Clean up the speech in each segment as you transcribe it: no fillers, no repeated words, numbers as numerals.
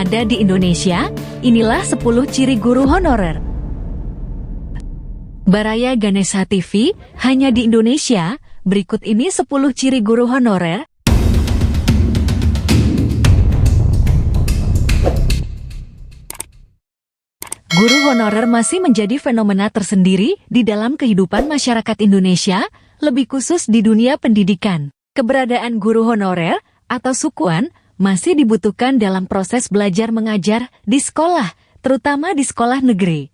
ada di Indonesia, inilah 10 ciri guru honorer. Baraya Ganesha TV, hanya di Indonesia, berikut ini 10 ciri guru honorer. Guru honorer masih menjadi fenomena tersendiri di dalam kehidupan masyarakat Indonesia, lebih khusus di dunia pendidikan. Keberadaan guru honorer atau sukuan masih dibutuhkan dalam proses belajar mengajar di sekolah, terutama di sekolah negeri.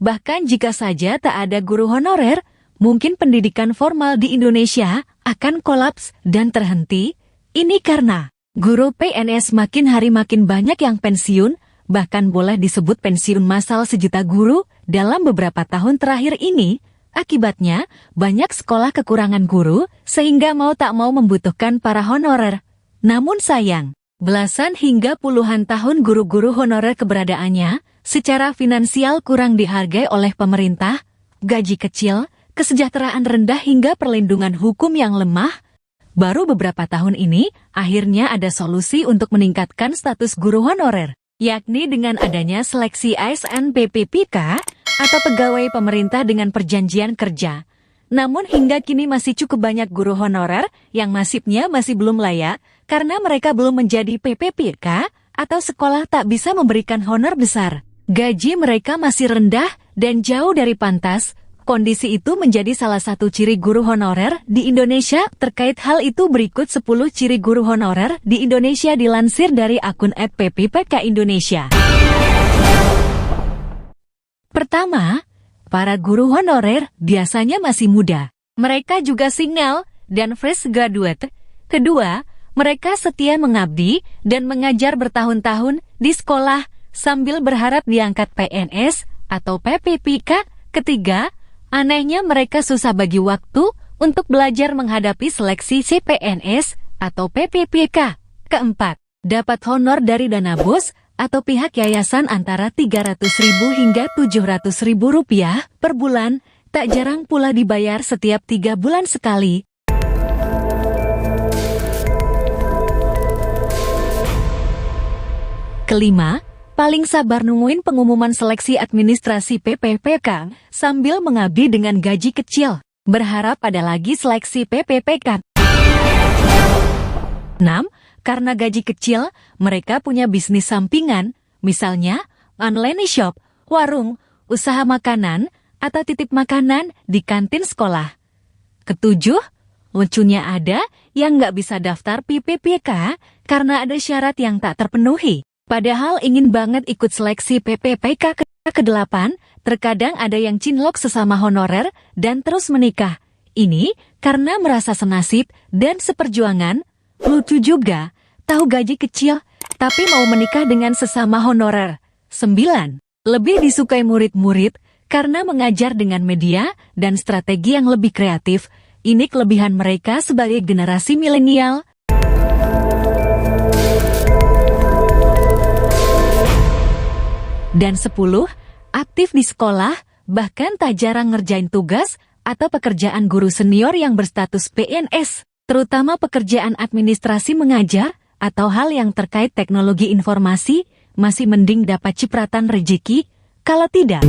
Bahkan jika saja tak ada guru honorer, mungkin pendidikan formal di Indonesia akan kolaps dan terhenti. Ini karena guru PNS makin hari makin banyak yang pensiun, bahkan boleh disebut pensiun massal sejuta guru dalam beberapa tahun terakhir ini. Akibatnya, banyak sekolah kekurangan guru, sehingga mau tak mau membutuhkan para honorer. Namun sayang, belasan hingga puluhan tahun guru-guru honorer keberadaannya, secara finansial kurang dihargai oleh pemerintah, gaji kecil, kesejahteraan rendah hingga perlindungan hukum yang lemah. Baru beberapa tahun ini, akhirnya ada solusi untuk meningkatkan status guru honorer, yakni dengan adanya seleksi ASN PPPK, atau pegawai pemerintah dengan perjanjian kerja. Namun hingga kini masih cukup banyak guru honorer yang nasibnya masih belum layak karena mereka belum menjadi PPPK atau sekolah tak bisa memberikan honor besar. Gaji mereka masih rendah dan jauh dari pantas. Kondisi itu menjadi salah satu ciri guru honorer di Indonesia. Terkait hal itu berikut 10 ciri guru honorer di Indonesia dilansir dari akun @PPPK Indonesia. Pertama, para guru honorer biasanya masih muda. Mereka juga single dan fresh graduate. Kedua, mereka setia mengabdi dan mengajar bertahun-tahun di sekolah sambil berharap diangkat PNS atau PPPK. Ketiga, anehnya mereka susah bagi waktu untuk belajar menghadapi seleksi CPNS atau PPPK. Keempat, dapat honor dari dana bos atau pihak yayasan antara Rp300.000 hingga Rp700.000 per bulan, tak jarang pula dibayar setiap 3 bulan sekali. Kelima, paling sabar nungguin pengumuman seleksi administrasi PPPK sambil mengabdi dengan gaji kecil, berharap ada lagi seleksi PPPK. 6. Karena gaji kecil, mereka punya bisnis sampingan, misalnya online shop, warung, usaha makanan, atau titip makanan di kantin sekolah. Ketujuh, lucunya ada yang nggak bisa daftar PPPK karena ada syarat yang tak terpenuhi. Padahal ingin banget ikut seleksi PPPK. Ke-8, terkadang ada yang cinlok sesama honorer dan terus menikah. Ini karena merasa senasib dan seperjuangan. Lucu juga, tahu gaji kecil, tapi mau menikah dengan sesama honorer. 9. Lebih disukai murid-murid, karena mengajar dengan media dan strategi yang lebih kreatif. Ini kelebihan mereka sebagai generasi milenial. Dan 10. Aktif di sekolah, bahkan tak jarang ngerjain tugas atau pekerjaan guru senior yang berstatus PNS. Terutama pekerjaan administrasi mengajar, atau hal yang terkait teknologi informasi, masih mending dapat cipratan rezeki, kalau tidak